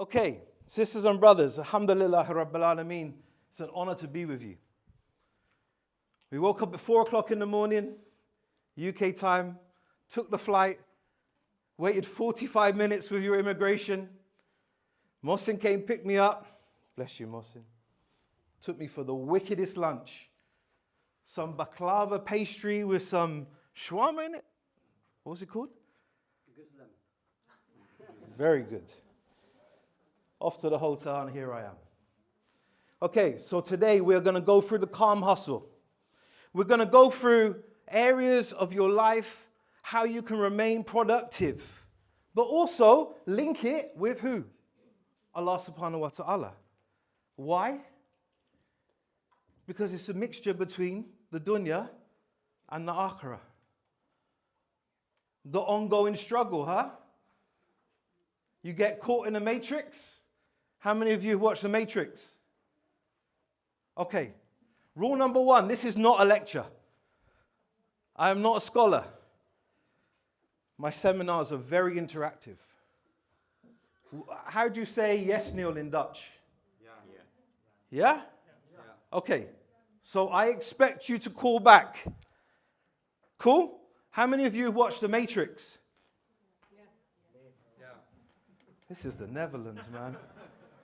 Okay, sisters and brothers, alhamdulillah rabbil alameen. It's an honor to be with you. We woke up at 4 o'clock in the morning, UK time, took the flight, waited 45 minutes with your immigration. Mohsin came, picked me up. Bless you, Mohsin. Took me for the wickedest lunch. Some baklava pastry with some shawarma in it. What was it called? Very good. Off to the hotel, and here I am. Okay, so today we're going to go through the calm hustle. We're going to go through areas of your life, how you can remain productive, but also link it with who? Allah subhanahu wa ta'ala. Why? Because it's a mixture between the dunya and the akhirah. The ongoing struggle, huh? You get caught in a matrix. How many of you have watched The Matrix? Okay. Rule number 1, this is not a lecture. I am not a scholar. My seminars are very interactive. How do you say yes, Neil, in Dutch? Yeah? Okay. So I expect you to call back. Cool? How many of you have watched The Matrix? This is the Netherlands, man.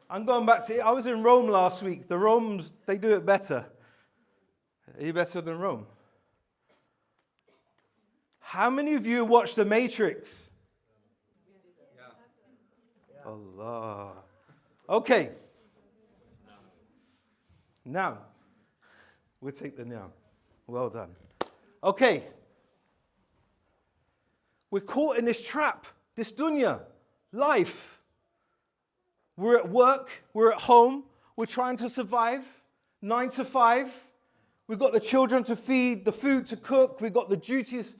I'm going back to, I was in Rome last week. The Romans, they do it better. Are you better than Rome? How many of you watched The Matrix? Allah. Okay. Now. We'll take the now. Well done. Okay. We're caught in this trap, this dunya, life. We're at work, we're at home, we're trying to survive, 9 to 5. We've got the children to feed, the food to cook, we've got the duties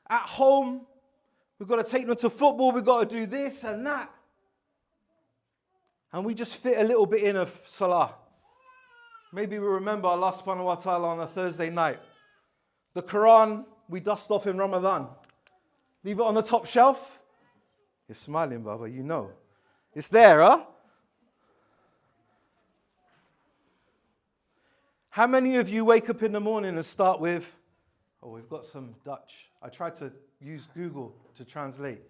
at home, we've got to take them to football, we've got to do this and that. And we just fit a little bit in of salah. Maybe we remember Allah subhanahu wa ta'ala on a Thursday night. The Qur'an, we dust off in Ramadan. Leave it on the top shelf. You're smiling, Baba, you know. It's there, huh? How many of you wake up in the morning and start with, oh, we've got some Dutch. I tried to use Google to translate.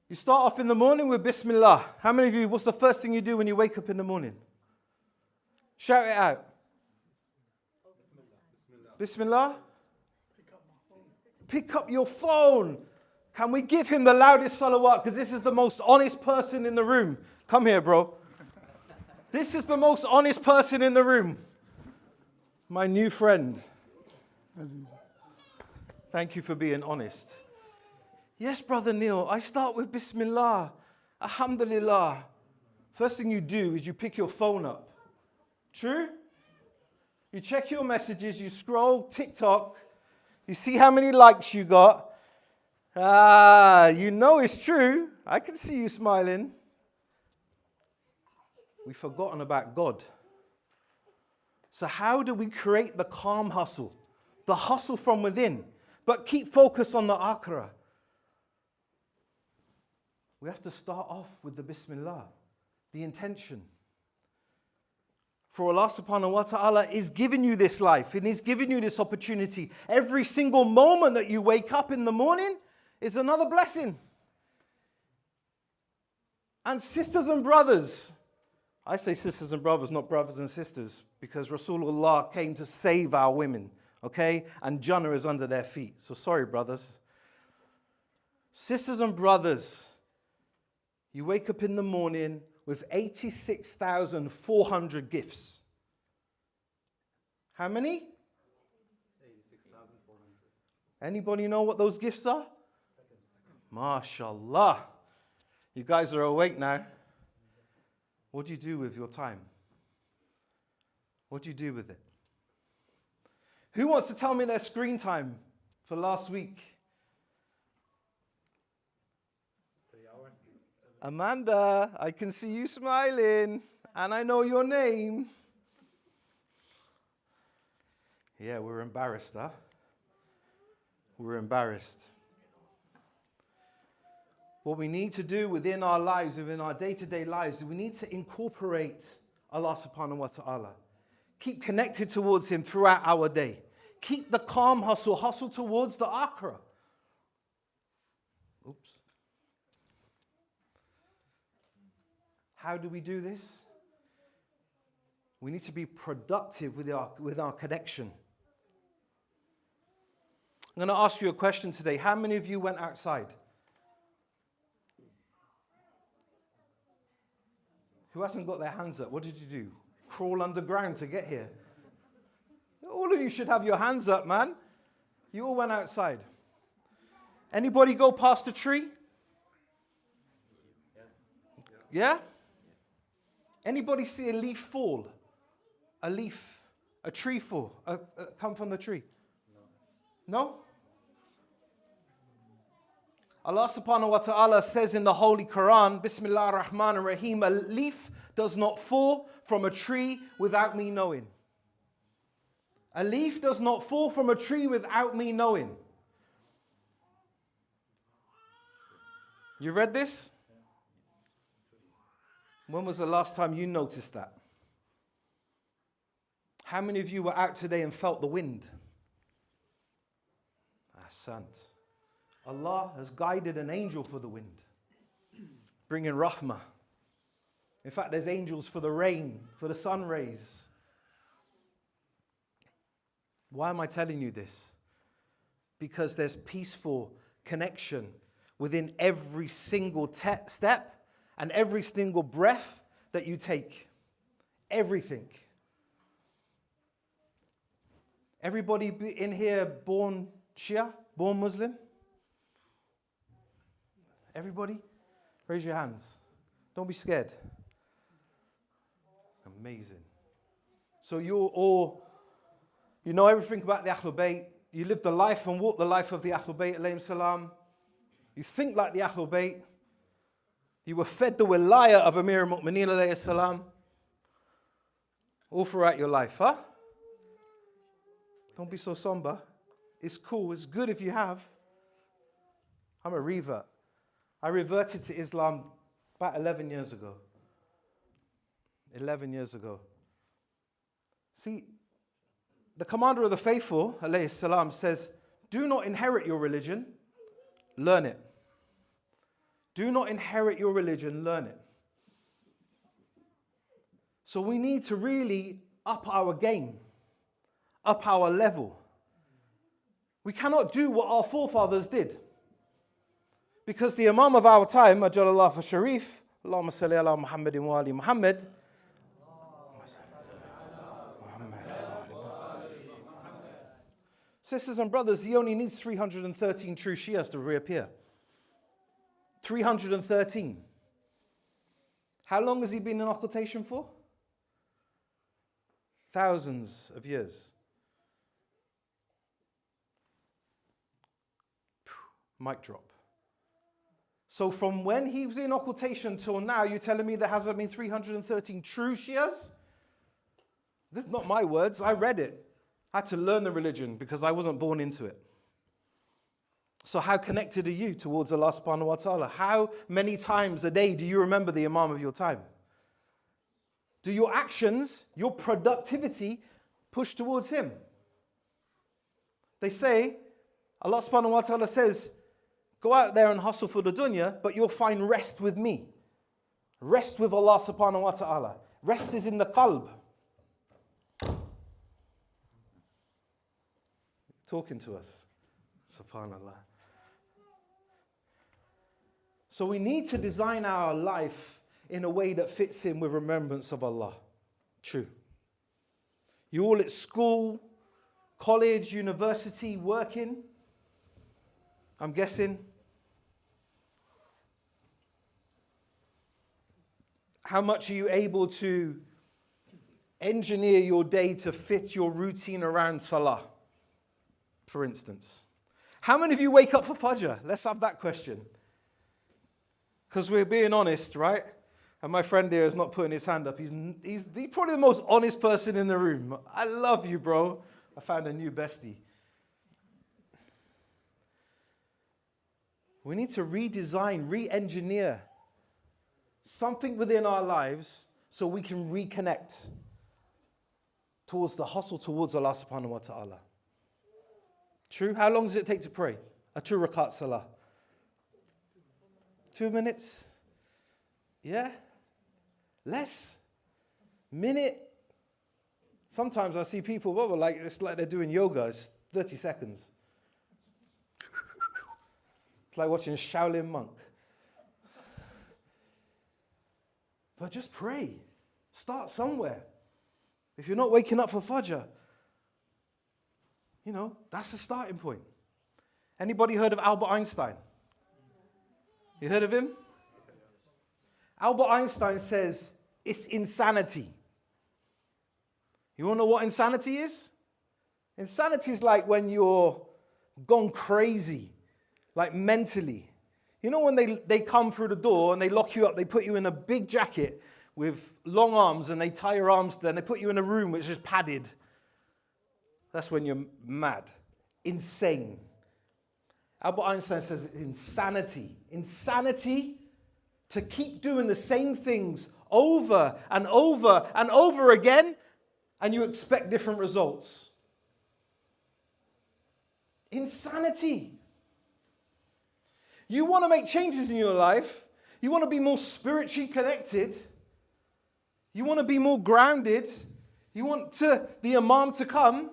You start off in the morning with Bismillah. How many of you, what's the first thing you do when you wake up in the morning? Shout it out. Bismillah. Pick up your phone. Can we give him the loudest salawat? Because this is the most honest person in the room. Come here, bro. This is the most honest person in the room. My new friend. Thank you for being honest. Yes, Brother Neil, I start with Bismillah. Alhamdulillah. First thing you do is you pick your phone up. True? You check your messages, you scroll TikTok, you see how many likes you got. You know it's true. I can see you smiling. We've forgotten about God. So how do we create the calm hustle? The hustle from within, but keep focus on the akhirah. We have to start off with the Bismillah, the intention. For Allah subhanahu wa ta'ala is giving you this life and He's giving you this opportunity. Every single moment that you wake up in the morning is another blessing. And sisters and brothers, I say sisters and brothers, not brothers and sisters, because Rasulullah came to save our women, okay? And Jannah is under their feet. So sorry, brothers. Sisters and brothers, you wake up in the morning with 86,400 gifts. How many? 86,400. Anybody know what those gifts are? MashaAllah. You guys are awake now. What do you do with your time? What do you do with it? Who wants to tell me their screen time for last week? 3 hours. Amanda, I can see you smiling, and I know your name. Yeah, we're embarrassed, huh? We're embarrassed. what we need to do within our lives, within our day-to-day lives, is we need to incorporate Allah subhanahu wa ta'ala. Keep connected towards Him throughout our day. Keep the calm hustle towards the akhirah. Oops. How do we do this? We need to be productive with our connection. I'm going to ask you a question today. How many of you went outside? Who hasn't got their hands up? What did you do? Crawl underground to get here? All of you should have your hands up, man. You all went outside. Anybody go past a tree? Yeah? Anybody see a leaf fall? A tree fall, come from the tree? No? Allah subhanahu wa ta'ala says in the Holy Qur'an, Bismillah ar-Rahman ar-Rahim, a leaf does not fall from a tree without me knowing. A leaf does not fall from a tree without me knowing. You read this? When was the last time you noticed that? How many of you were out today and felt the wind? Ahsant. Allah has guided an angel for the wind, bringing rahmah. In fact, there's angels for the rain, for the sun rays. Why am I telling you this? Because there's peaceful connection within every single step and every single breath that you take. Everything. Everybody in here born Shia? Born Muslim? Everybody? Raise your hands. Don't be scared. Amazing. So you're all, you know everything about the Ahlulbayt. You live the life and walk the life of the Ahlulbayt alayhim salam. You think like the Ahlulbayt. You were fed the wilayah of Amir al-Mu'mineen alayhi salam. All throughout your life, huh? Don't be so somber. It's cool. It's good if you have. I'm a revert. I reverted to Islam about 11 years ago. 11 years ago. See, the commander of the faithful, alayhi salam, says, do not inherit your religion, learn it. Do not inherit your religion, learn it. So we need to really up our game, up our level. We cannot do what our forefathers did. Because the Imam of our time, Ajalallah Sharif, Allahumma salli ala Muhammadin wa ali Muhammad, sisters and brothers, he only needs 313 true Shias to reappear. 313. How long has he been in occultation for? Thousands of years. Mic drop. So from when he was in occultation till now, you're telling me there hasn't been 313 true Shias? This is not my words. I read it. I had to learn the religion because I wasn't born into it. So how connected are you towards Allah subhanahu wa ta'ala? How many times a day do you remember the Imam of your time? Do your actions, your productivity, push towards him? They say, Allah subhanahu wa ta'ala says, go out there and hustle for the dunya, but you'll find rest with me. Rest with Allah subhanahu wa ta'ala. Rest is in the qalb. Talking to us. Subhanallah. So we need to design our life in a way that fits in with remembrance of Allah. True. You all at school, college, university, working, I'm guessing. How much are you able to engineer your day to fit your routine around salah, for instance? How many of you wake up for Fajr? Let's have that question. Because we're being honest, right? And my friend here is not putting his hand up. He's probably the most honest person in the room. I love you, bro. I found a new bestie. We need to redesign, re-engineer something within our lives so we can reconnect towards the hustle towards Allah subhanahu wa ta'ala. True? How long does it take to pray? A 2 rakat salah. 2 minutes? Yeah? Less? Minute? Sometimes I see people, well, like, it's like they're doing yoga. It's 30 seconds. It's like watching a Shaolin monk. But just pray. Start somewhere. If you're not waking up for Fajr, that's the starting point. Anybody heard of Albert Einstein? You heard of him? Albert Einstein says it's insanity. You want to know what insanity is? Insanity is like when you're gone crazy, like mentally. You know when they come through the door and they lock you up, they put you in a big jacket with long arms and they tie your arms, then they put you in a room which is padded. That's when you're mad, insane. Albert Einstein says it's insanity. Insanity to keep doing the same things over and over and over again, and you expect different results. Insanity. You want to make changes in your life. You want to be more spiritually connected. You want to be more grounded. You want the Imam to come.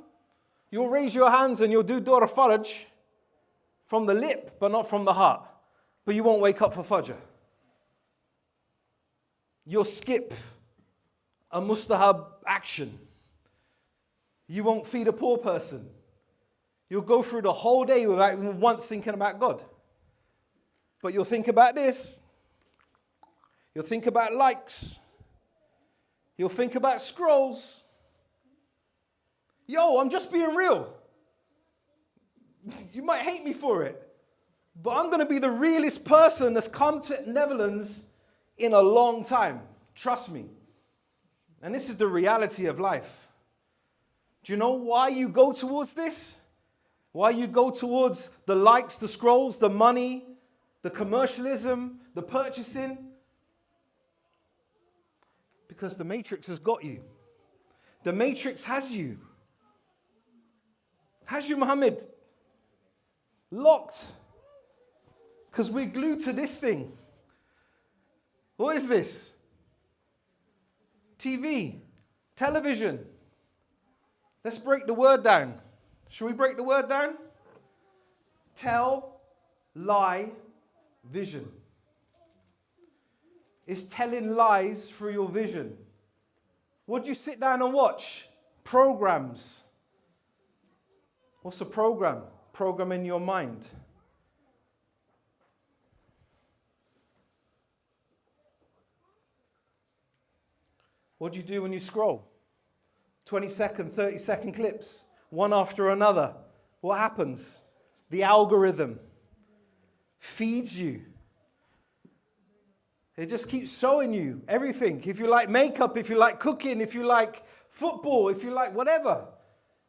You'll raise your hands and you'll do Dua Faraj from the lip, but not from the heart. But you won't wake up for Fajr. You'll skip a mustahab action. You won't feed a poor person. You'll go through the whole day without even once thinking about God. But you'll think about this. You'll think about likes. You'll think about scrolls. Yo, I'm just being real. You might hate me for it, but I'm going to be the realest person that's come to Netherlands in a long time. Trust me. And this is the reality of life. Do you know why you go towards this? Why you go towards the likes, the scrolls, the money, the commercialism, the purchasing? Because the matrix has got you. The matrix has you. Has you, Muhammad? Locked. Because we're glued to this thing. What is this? TV. Television. Let's break the word down. Shall we break the word down? Tell, lie, vision. It's telling lies through your vision. What do you sit down and watch? Programs. What's a program? Program in your mind. What do you do when you scroll? 20-second, 30-second clips, one after another. What happens? The algorithm feeds you. It just keeps showing you everything. If you like makeup, if you like cooking, if you like football, if you like whatever,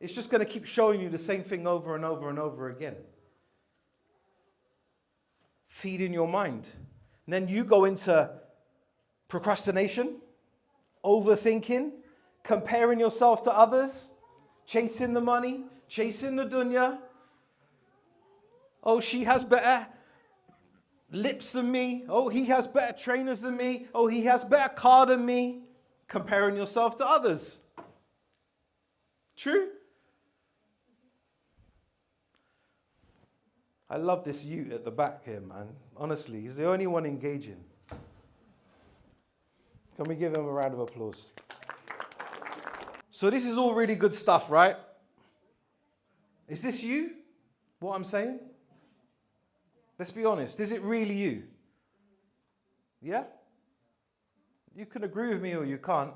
it's just going to keep showing you the same thing over and over and over again. Feeding your mind. And then you go into procrastination, overthinking, comparing yourself to others, chasing the money, chasing the dunya. Oh, she has better lips than me. Oh, he has better trainers than me. Oh, he has better car than me. Comparing yourself to others. True? I love this Ute at the back here, man. Honestly, he's the only one engaging. Can we give him a round of applause? So this is all really good stuff, right? Is this you? What I'm saying? Let's be honest. Is it really you? Yeah? You can agree with me or you can't.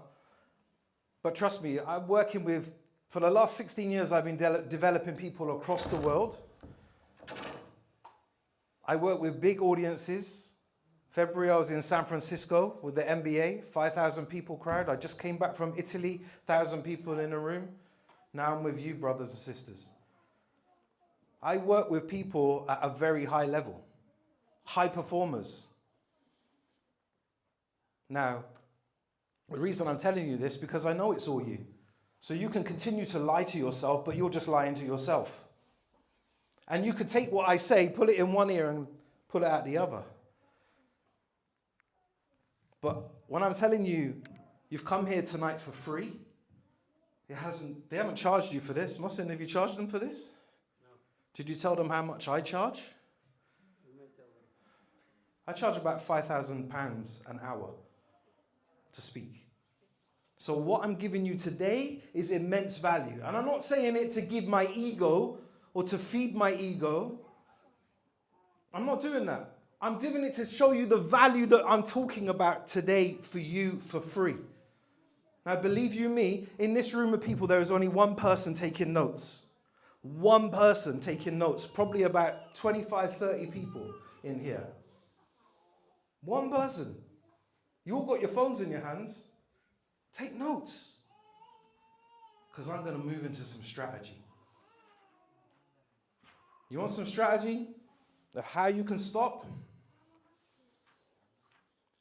But trust me, I'm working with, for the last 16 years, I've been developing people across the world. I work with big audiences. February, I was in San Francisco with the NBA, 5,000 people crowd. I just came back from Italy, 1,000 people in a room. Now I'm with you, brothers and sisters. I work with people at a very high level. high performers. Now, the reason I'm telling you this, because I know it's all you. So you can continue to lie to yourself, but you're just lying to yourself. And you could take what I say, pull it in one ear and pull it out the other. But when I'm telling you, you've come here tonight for free, they haven't charged you for this. Mohsin, have you charged them for this? No. Did you tell them how much I charge? You may tell them. I charge about £5,000 an hour to speak. So what I'm giving you today is immense value. And I'm not saying it to give my ego or to feed my ego. I'm not doing that. I'm doing it to show you the value that I'm talking about today for you for free. Now, believe you me, in this room of people, there is only one person taking notes. One person taking notes. Probably about 25, 30 people in here. One person. You all got your phones in your hands. Take notes. Because I'm going to move into some strategy. You want some strategy of how you can stop?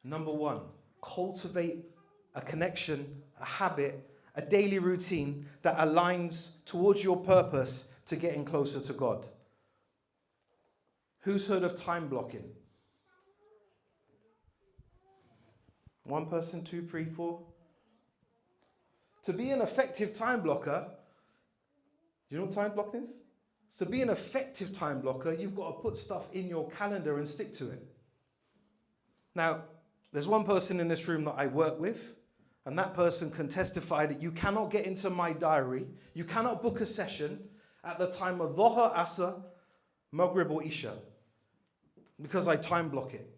Number one, cultivate a connection, a habit, a daily routine that aligns towards your purpose to getting closer to God. Who's heard of time blocking? One person, two, three, four. To be an effective time blocker, do you know what time blocking is? To be an effective time blocker, you've got to put stuff in your calendar and stick to it. Now, there's one person in this room that I work with, and that person can testify that you cannot get into my diary, you cannot book a session at the time of Dhuhr, Asr, Maghrib or Isha, because I time block it.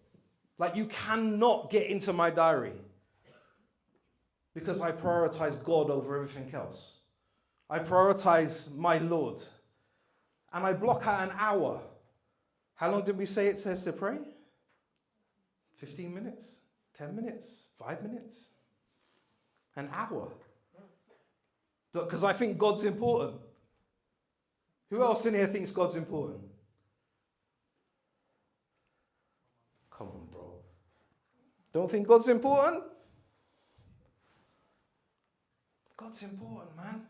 Like, you cannot get into my diary because I prioritize God over everything else. I prioritize my Lord. And I block out an hour. How long did we say it says to pray? 15 minutes, 10 minutes, 5 minutes, an hour. Because I think God's important. Who else in here thinks God's important? Come on, bro. Don't think God's important? God's important, man.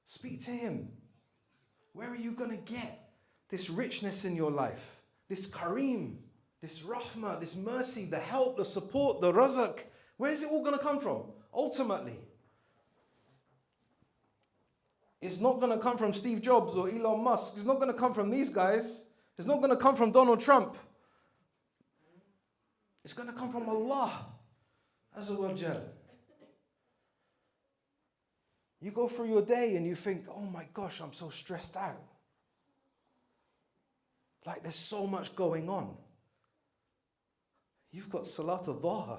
Speak to him. Where are you going to get this richness in your life? This kareem, this rahmah, this mercy, the help, the support, the razak. Where is it all going to come from? Ultimately. It's not going to come from Steve Jobs or Elon Musk. It's not going to come from these guys. It's not going to come from Donald Trump. It's going to come from Allah Azza wa Jal. You go through your day and you think, oh my gosh, I'm so stressed out. Like there's so much going on. You've got Salat al-Dhuhr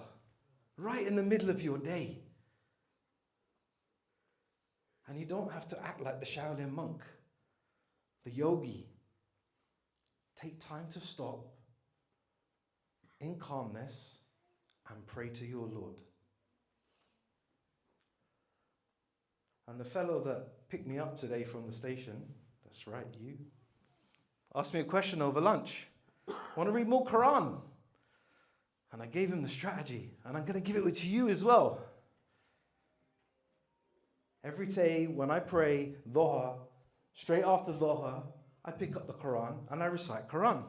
right in the middle of your day. And you don't have to act like the Shaolin monk, the yogi. Take time to stop in calmness and pray to your Lord. And the fellow that picked me up today from the station, that's right, you, asked me a question over lunch. Want to read more Qur'an? And I gave him the strategy, and I'm going to give it to you as well. Every day when I pray Dhuhr, straight after Dhuhr, I pick up the Qur'an and I recite Qur'an.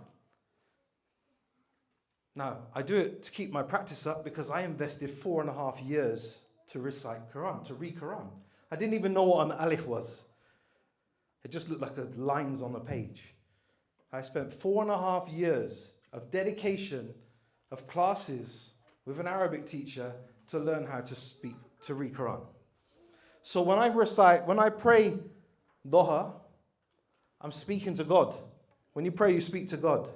Now, I do it to keep my practice up because I invested 4.5 years to recite Qur'an, to read Qur'an. I didn't even know what an alif was. It just looked like lines on a page. I spent 4.5 years of dedication, of classes with an Arabic teacher to learn how to speak, to read Qur'an. So when I pray Dhuhr, I'm speaking to God. When you pray, you speak to God.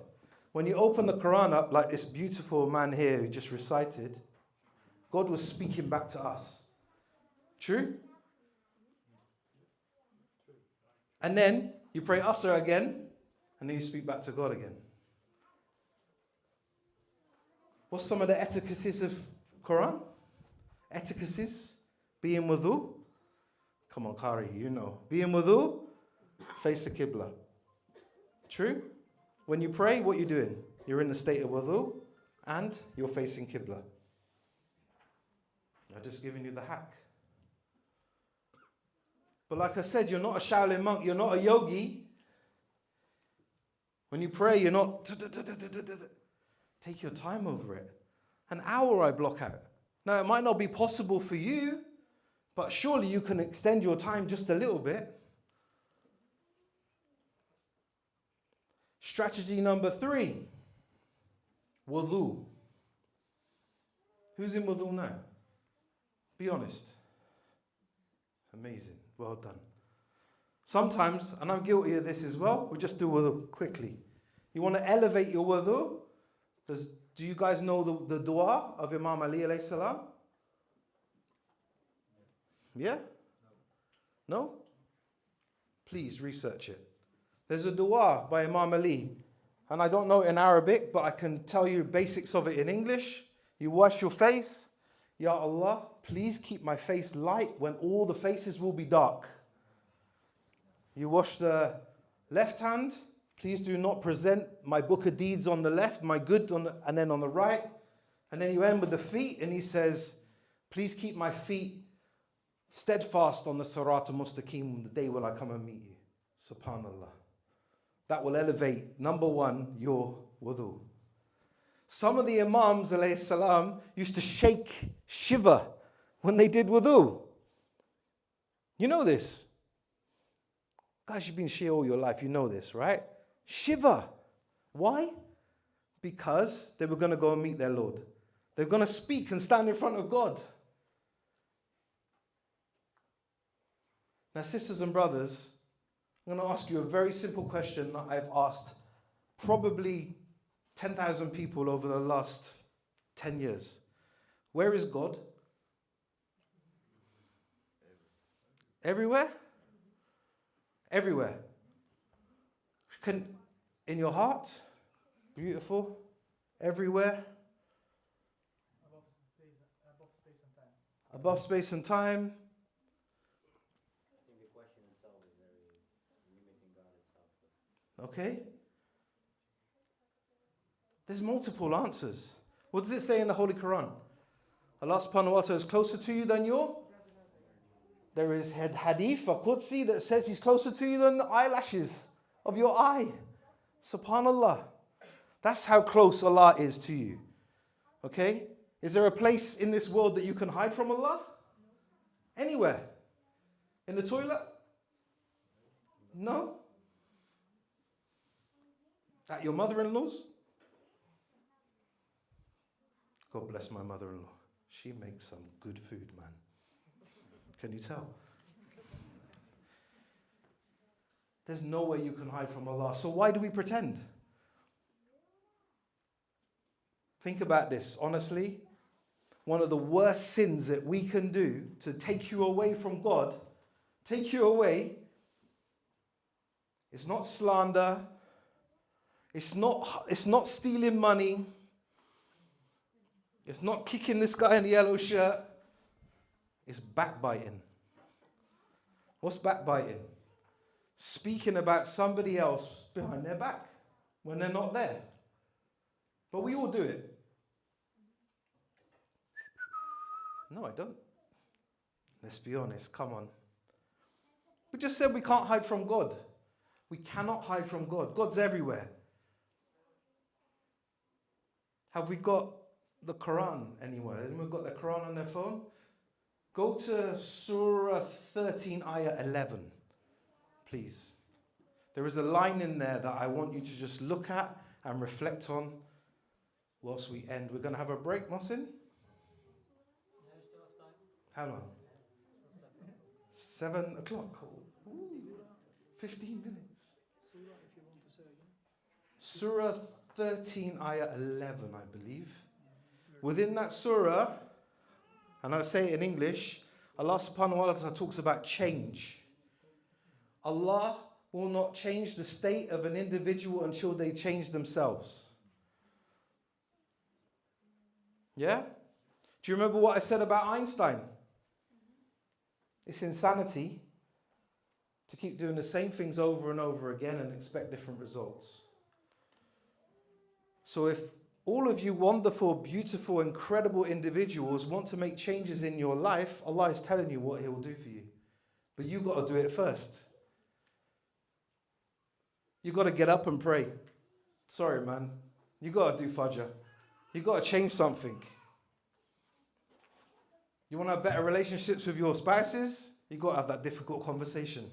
When you open the Qur'an up, like this beautiful man here who just recited, God was speaking back to us. True? And then you pray Asr again, and then you speak back to God again. What's some of the etiquettes of Qur'an? Etiquettes? Be in wudu. Come on, Qari, you know. Be in wudu, face the Qibla. True? When you pray, what are you doing? You're in the state of wudu and you're facing Qibla. I've just given you the hack. But like I said, you're not a Shaolin monk, you're not a yogi. When you pray, you're not... Take your time over it. An hour I block out. Now, it might not be possible for you, but surely you can extend your time just a little bit. Strategy number 3. Wudu. Who's in wudu now? Be honest. Amazing. Well done. Sometimes, and I'm guilty of this as well, we just do wudu quickly. You want to elevate your wudu? Do you guys know the dua of Imam Ali alayhi salam? Yeah? No? Please research it. There's a dua by Imam Ali, and I don't know it in Arabic, but I can tell you basics of it in English. You wash your face. Ya Allah, please keep my face light when all the faces will be dark. You wash the left hand. Please do not present my book of deeds on the left, my good and then on the right. And then you end with the feet, and he says, please keep my feet steadfast on the Sirat al-Mustaqim the day when I come and meet you. Subhanallah. That will elevate, number 1, your wudu. Some of the Imams, alayhi salam, used to shiver when they did wudu. You know this. Guys, you've been Shia all your life, you know this, right? Shiver. Why? Because they were going to go and meet their Lord. They're going to speak and stand in front of God. Now, sisters and brothers, I'm going to ask you a very simple question that I've asked probably 10,000 people over the last 10 years. Where is God? Everywhere? Everywhere. In your heart? Beautiful. Everywhere? Above space and time. I think the question itself is very limiting God itself. Okay. There's multiple answers. What does it say in the Holy Quran? Allah subhanahu wa ta'ala is closer to you than your... There is hadith, a Qudsi, that says he's closer to you than the eyelashes of your eye. Subhanallah. That's how close Allah is to you. Okay? Is there a place in this world that you can hide from Allah? Anywhere. In the toilet? No. At your mother-in-law's? God bless my mother-in-law. She makes some good food, man. Can you tell? There's no way you can hide from Allah. So why do we pretend? Think about this, honestly. One of the worst sins that we can do to take you away from God, take you away, it's not slander, it's not stealing money, it's not kicking this guy in the yellow shirt, it's backbiting. What's backbiting? Speaking about somebody else behind their back when they're not there. But we all do it. No, I don't. Let's be honest, come on. We just said we can't hide from God. We cannot hide from God. God's everywhere. Have we got the Qur'an anywhere? Anyone got the Qur'an on their phone? Go to Surah 13, Ayah 11, please. There is a line in there that I want you to just look at and reflect on whilst we end. We're going to have a break, Mohsin? How long? 7 o'clock. Ooh, 15 minutes. Surah 13, Ayah 11, I believe. Within that surah, and I'll say it in English, Allah subhanahu wa ta'ala talks about change. Allah will not change the state of an individual until they change themselves. Yeah? Do you remember what I said about Einstein? It's insanity to keep doing the same things over and over again and expect different results. So if all of you wonderful, beautiful, incredible individuals want to make changes in your life, Allah is telling you what He will do for you. But you've got to do it first. You've got to get up and pray. Sorry, man. You've got to do Fajr. You've got to change something. You want to have better relationships with your spouses? You've got to have that difficult conversation.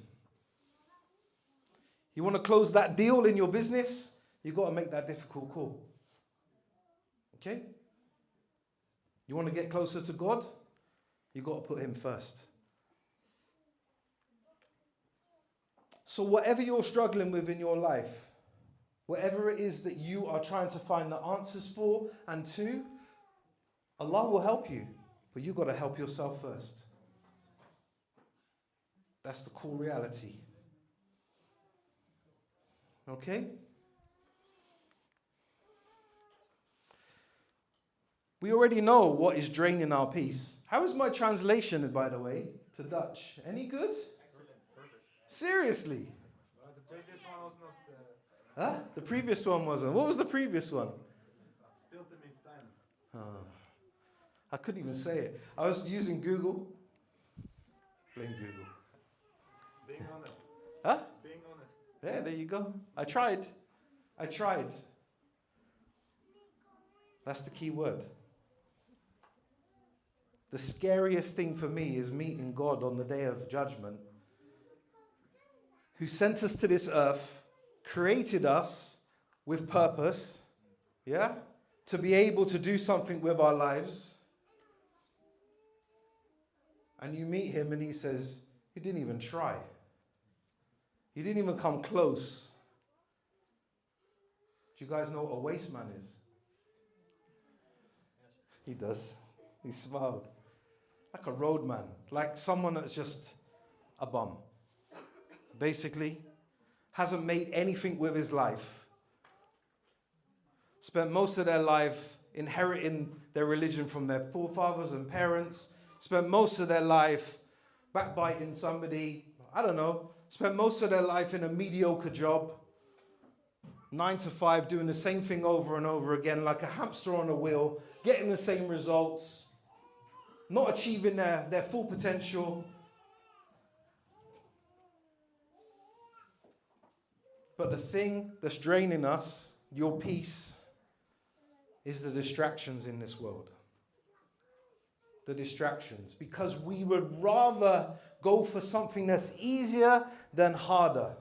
You want to close that deal in your business? You've got to make that difficult call. Okay? You want to get closer to God? You've got to put Him first. So whatever you're struggling with in your life, whatever it is that you are trying to find the answers for and to, Allah will help you. But you've got to help yourself first. That's the core reality. Okay? We already know what is draining our peace. How is my translation, by the way, to Dutch? Any good? Excellent, perfect. Seriously? The previous one was not. Huh? The previous one wasn't. What was the previous one? Still to mean silent. Oh, I couldn't even say it. I was using Google. Blame Google. Being honest. Huh? Being honest. Yeah, there you go. I tried. That's the key word. The scariest thing for me is meeting God on the day of judgment, who sent us to this earth, created us with purpose, yeah, to be able to do something with our lives. And you meet Him and He says, you didn't even try. You didn't even come close. Do you guys know what a waste man is? He does. He smiled. Like a roadman. Like someone that's just a bum. Basically, hasn't made anything with his life. Spent most of their life inheriting their religion from their forefathers and parents. Spent most of their life backbiting somebody. I don't know. Spent most of their life in a mediocre job. 9 to 5, doing the same thing over and over again, like a hamster on a wheel, getting the same results, not achieving their full potential. But the thing that's draining us, your peace, is the distractions in this world. The distractions. Because we would rather go for something that's easier than harder.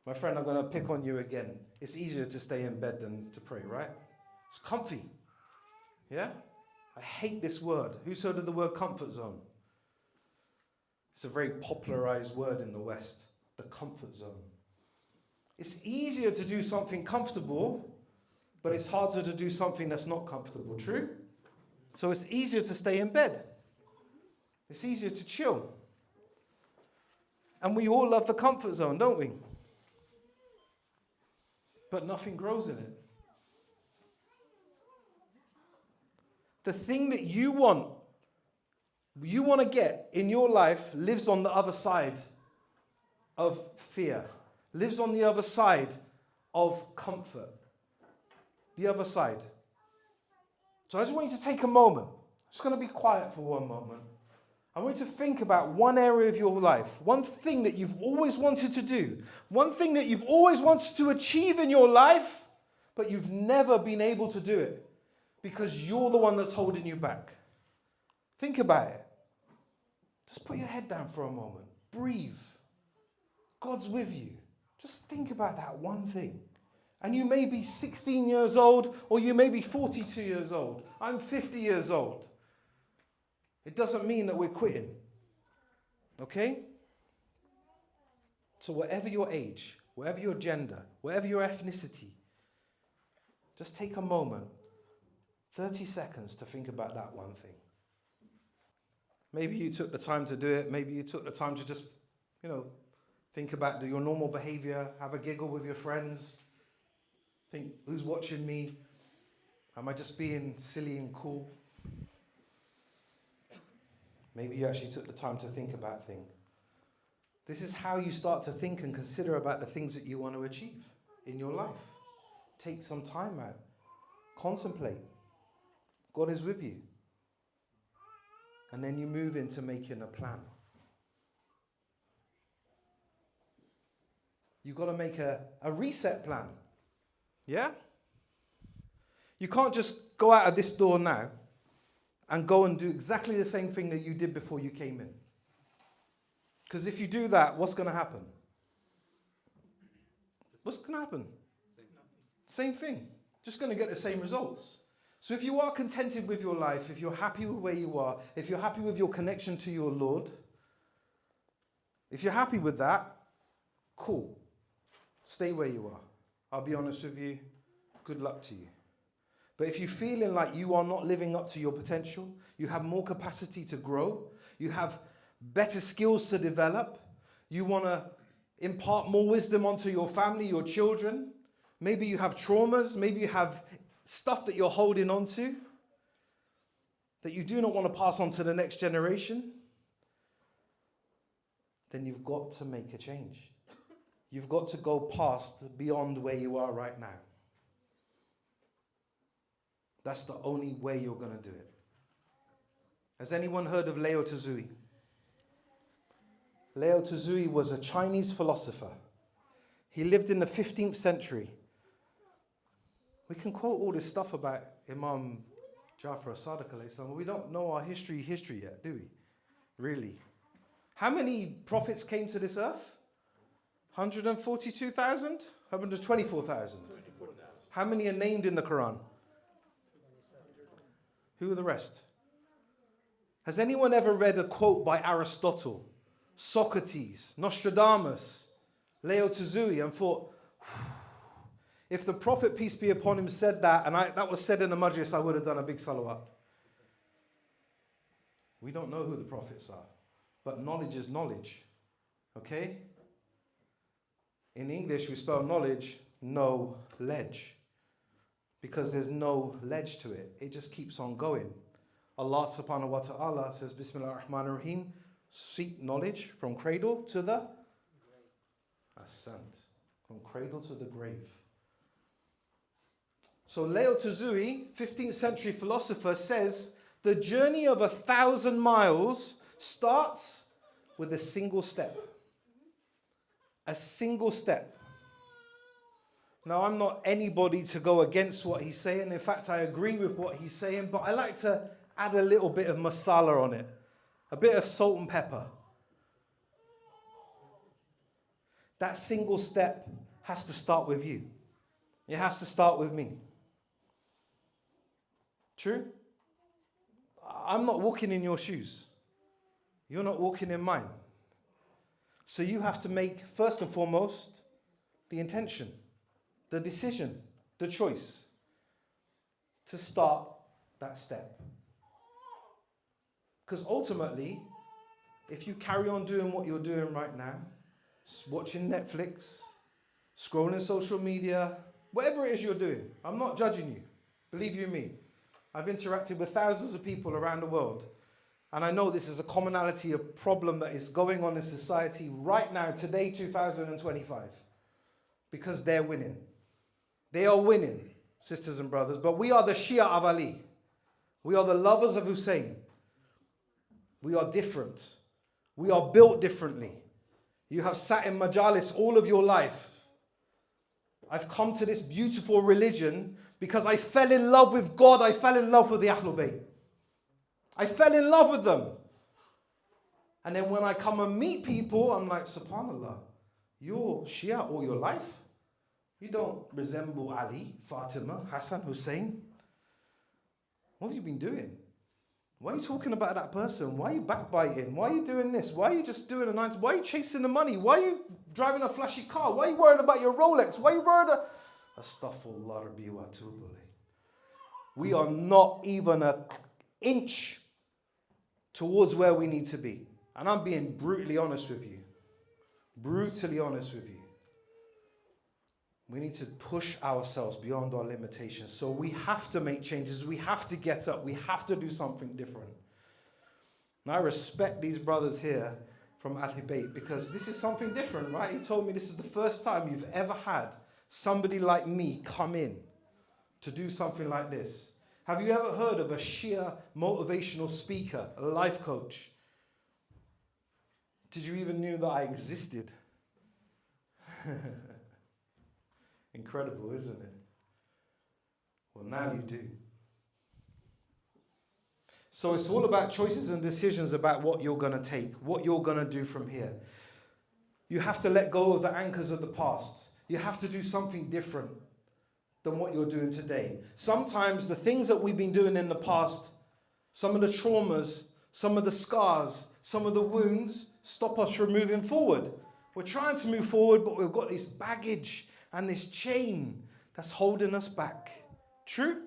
My friend, I'm going to pick on you again. It's easier to stay in bed than to pray, right? It's comfy. Yeah? I hate this word. Who's heard of the word comfort zone? It's a very popularized word in the West. The comfort zone. It's easier to do something comfortable, but it's harder to do something that's not comfortable. True? So it's easier to stay in bed. It's easier to chill. And we all love the comfort zone, don't we? But nothing grows in it. The thing that you want to get in your life lives on the other side of fear, lives on the other side of comfort. The other side. So I just want you to take a moment. I'm just going to be quiet for one moment. I want you to think about one area of your life, one thing that you've always wanted to do, one thing that you've always wanted to achieve in your life, but you've never been able to do it because you're the one that's holding you back. Think about it. Just put your head down for a moment. Breathe. God's with you. Just think about that one thing. And you may be 16 years old, or you may be 42 years old. I'm 50 years old. It doesn't mean that we're quitting. Okay? So whatever your age, whatever your gender, whatever your ethnicity, just take a moment, 30 seconds to think about that one thing. Maybe you took the time to do it. Maybe you took the time to just, think about your normal behavior, have a giggle with your friends. Think, who's watching me? Am I just being silly and cool? Maybe you actually took the time to think about things. This is how you start to think and consider about the things that you want to achieve in your life. take some time out. Contemplate. God is with you. And then you move into making a plan. You've got to make a reset plan. Yeah? You can't just go out of this door now and go and do exactly the same thing that you did before you came in. Because if you do that, what's going to happen? What's going to happen? Same thing. Just going to get the same results. So if you are contented with your life, if you're happy with where you are, if you're happy with your connection to your Lord, if you're happy with that, cool. Stay where you are. I'll be honest with you. Good luck to you. But if you're feeling like you are not living up to your potential, you have more capacity to grow, you have better skills to develop, you want to impart more wisdom onto your family, your children, maybe you have traumas, maybe you have stuff that you're holding on to that you do not want to pass on to the next generation, then you've got to make a change. You've got to go past, beyond where you are right now. That's the only way you're going to do it. Has anyone heard of Lao Tzu? Lao Tzu was a Chinese philosopher. He lived in the 15th century. We can quote all this stuff about Imam Jafar as-Sadiq alayhi salam, but we don't know our history yet, do we? Really? How many prophets came to this earth? 142,000? 124,000? How many are named in the Qur'an? Who are the rest? Has anyone ever read a quote by Aristotle, Socrates, Nostradamus, Lao Tzu, and thought, if the Prophet, peace be upon him, said that, and that was said in the majlis, I would have done a big salawat. We don't know who the prophets are, but knowledge is knowledge. Okay? In English, we spell knowledge, no ledge. Because there's no ledge to it. It just keeps on going. Allah subhanahu wa ta'ala says, Bismillah ar-Rahman ar-Rahim, seek knowledge from cradle to the ascent. From cradle to the grave. So Lao Tzu, 15th century philosopher, says the journey of 1,000 miles starts with a single step. A single step. Now, I'm not anybody to go against what he's saying. In fact, I agree with what he's saying, but I like to add a little bit of masala on it. A bit of salt and pepper. That single step has to start with you. It has to start with me. True? I'm not walking in your shoes. You're not walking in mine. So you have to make, first and foremost, the intention, the decision, the choice to start that step. Because ultimately, if you carry on doing what you're doing right now, watching Netflix, scrolling social media, whatever it is you're doing, I'm not judging you. Believe you me. I've interacted with thousands of people around the world, and I know this is a commonality, a problem that is going on in society right now, today, 2025, because they're winning. They are winning, sisters and brothers, but we are the Shia of Ali. We are the lovers of Hussein. We are different. We are built differently. You have sat in majalis all of your life. I've come to this beautiful religion because I fell in love with God. I fell in love with the Ahlulbayt. I fell in love with them. And then when I come and meet people, I'm like, subhanAllah, you're Shia all your life? You don't resemble Ali, Fatima, Hassan, Hussein. What have you been doing? Why are you talking about that person? Why are you backbiting? Why are you doing this? Why are you just doing a 9 to... Why are you chasing the money? Why are you driving a flashy car? Why are you worried about your Rolex? Why are you worried about... Astaghfirullah rabbi wa atubu ilayh. We are not even an inch towards where we need to be. And I'm being brutally honest with you. Brutally honest with you. We need to push ourselves beyond our limitations. So we have to make changes. We have to get up. We have to do something different. And I respect these brothers here from Ahlulbayt because this is something different, right? He told me this is the first time you've ever had somebody like me come in to do something like this? Have you ever heard of a Shia motivational speaker, a life coach? Did you even know that I existed? Incredible, isn't it? Well, now you do. So it's all about choices and decisions about what you're going to take, what you're going to do from here. You have to let go of the anchors of the past. You have to do something different than what you're doing today. Sometimes the things that we've been doing in the past, some of the traumas, some of the scars, some of the wounds stop us from moving forward. We're trying to move forward, but we've got this baggage and this chain that's holding us back. True?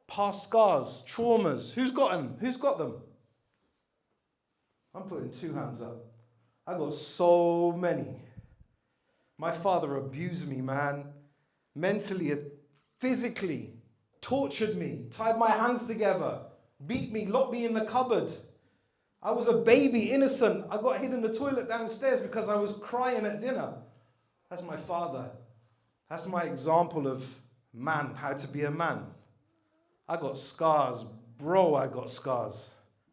Past scars, traumas. Who's got them? Who's got them? I'm putting 2 hands up. I got so many. My father abused me, man. Mentally, physically, tortured me, tied my hands together, beat me, locked me in the cupboard. I was a baby, innocent. I got hid in the toilet downstairs because I was crying at dinner. That's my father. That's my example of man, how to be a man. I got scars. Bro, I got scars.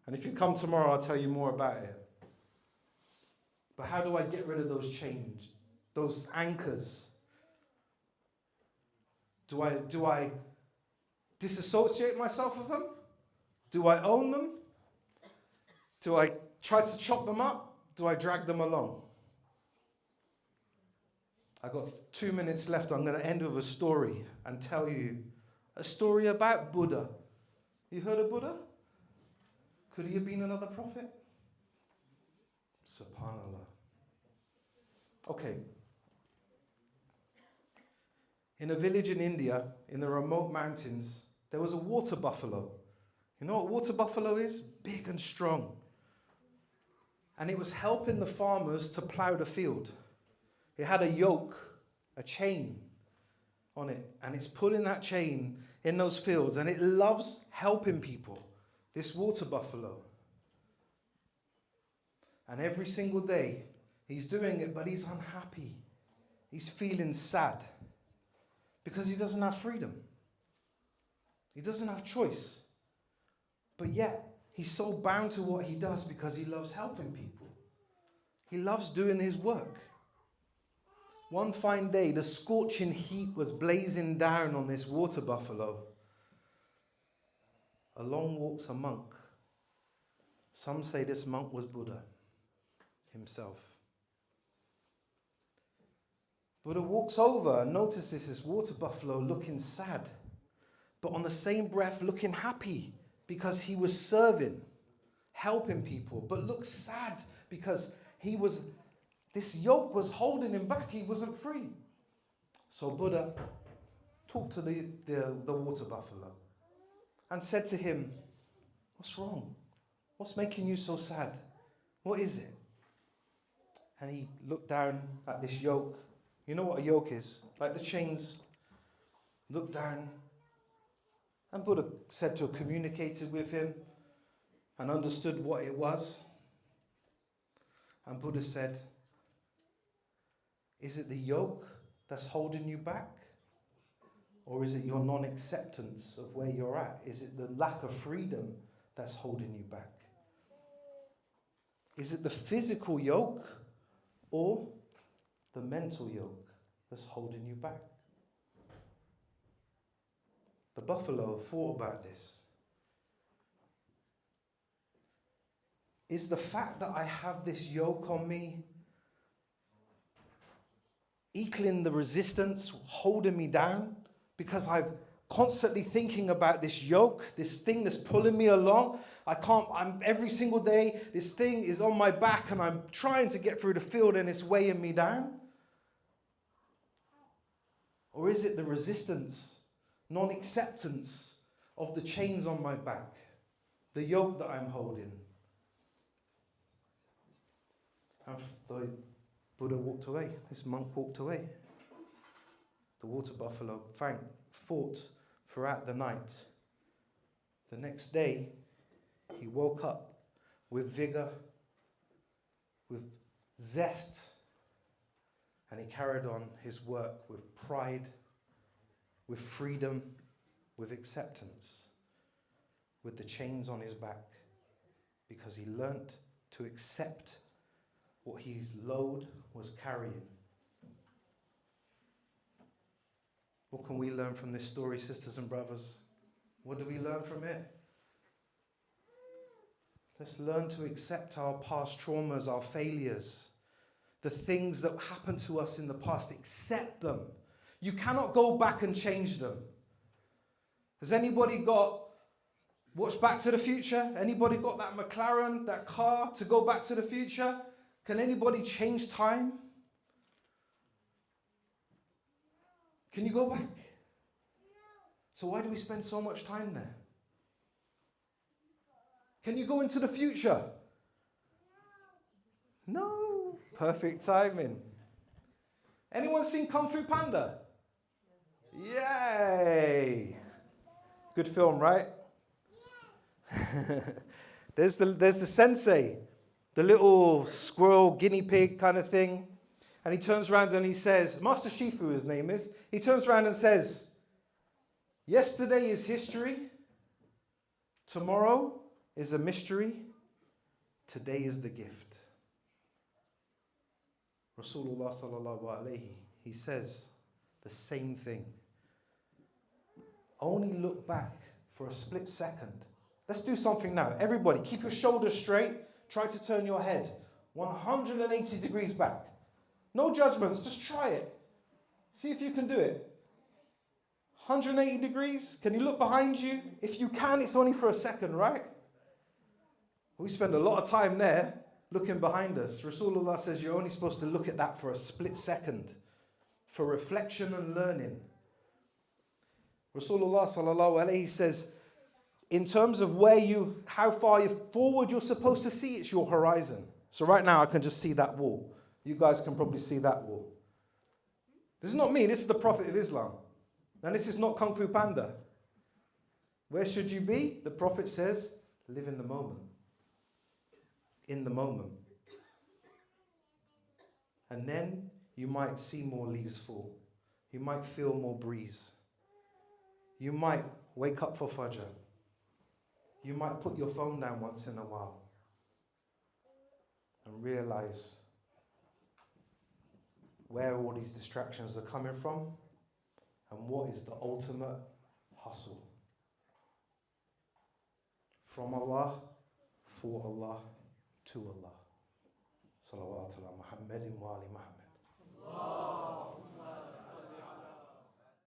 And if you come tomorrow, I'll tell you more about it. But how do I get rid of those chains, those anchors? Do I disassociate myself with them? Do I own them? Do I try to chop them up? Do I drag them along? I've got 2 minutes left. I'm going to end with a story and tell you a story about Buddha. You heard of Buddha? Could he have been another prophet? SubhanAllah. Okay. In a village in India, in the remote mountains, there was a water buffalo. You know what water buffalo is? Big and strong. And it was helping the farmers to plow the field. It had a yoke, a chain on it, and it's pulling that chain in those fields, and it loves helping people, this water buffalo. And every single day, he's doing it, but he's unhappy. He's feeling sad because he doesn't have freedom. He doesn't have choice. But yet, he's so bound to what he does because he loves helping people. He loves doing his work. One fine day, the scorching heat was blazing down on this water buffalo. Along walks a monk. Some say this monk was Buddha himself. Buddha walks over and notices this water buffalo looking sad, but on the same breath looking happy because he was serving, helping people, but looked sad because this yoke was holding him back. He wasn't free. So Buddha talked to the water buffalo and said to him, "What's wrong? What's making you so sad? What is it?" And he looked down at this yoke. You know what a yoke is? Like the chains. Looked down. And Buddha said to have communicated with him and understood what it was. And Buddha said, "Is it the yoke that's holding you back? Or is it your non-acceptance of where you're at? Is it the lack of freedom that's holding you back? Is it the physical yoke or the mental yoke that's holding you back?" The buffalo thought about this. Is the fact that I have this yoke on me equaling the resistance, holding me down? Because I'm constantly thinking about this yoke, this thing that's pulling me along. I'm every single day, this thing is on my back and I'm trying to get through the field and it's weighing me down? Or is it the resistance, non-acceptance of the chains on my back, the yoke that I'm holding? And the Buddha walked away. This monk walked away. The water buffalo fought throughout the night. The next day, he woke up with vigor, with zest, And he carried on his work with pride, with freedom, with acceptance, with the chains on his back, because he learnt to accept what his load was carrying. What can we learn from this story, sisters and brothers? What do we learn from it? Let's learn to accept our past traumas, our failures, the things that happened to us in the past. Accept them. You cannot go back and change them. Has anybody watched Back to the Future? Anybody got that McLaren, that car to go back to the future? Can anybody change time? Can you go back? So why do we spend so much time there? Can you go into the future? No. Perfect timing. Anyone seen Kung Fu Panda? Yay. Good film, right? There's the sensei, the little squirrel guinea pig kind of thing. And he turns around and he says, Master Shifu, his name is, he turns around and says, yesterday is history, tomorrow is a mystery, today is the gift. Rasulullah sallallahu alayhi, he says the same thing. Only look back for a split second. Let's do something now. Everybody, keep your shoulders straight. Try to turn your head 180 degrees back. No judgments, just try it. See if you can do it. 180 degrees. Can you look behind you? If you can, it's only for a second, right? We spend a lot of time there looking behind us. Rasulullah says you're only supposed to look at that for a split second, for reflection and learning. Rasulullah sallallahu alayhi says, in terms of how far forward you're supposed to see, it's your horizon. So right now I can just see that wall. You guys can probably see that wall. This is not me, this is the Prophet of Islam. And this is not Kung Fu Panda. Where should you be? The Prophet says, live in the moment. In the moment. And then you might see more leaves fall. You might feel more breeze. You might wake up for Fajr. You might put your phone down once in a while and realize where all these distractions are coming from and what is the ultimate hustle. From Allah, for Allah, to Allah. Salawatu ala Muhammadin wa ali Muhammad.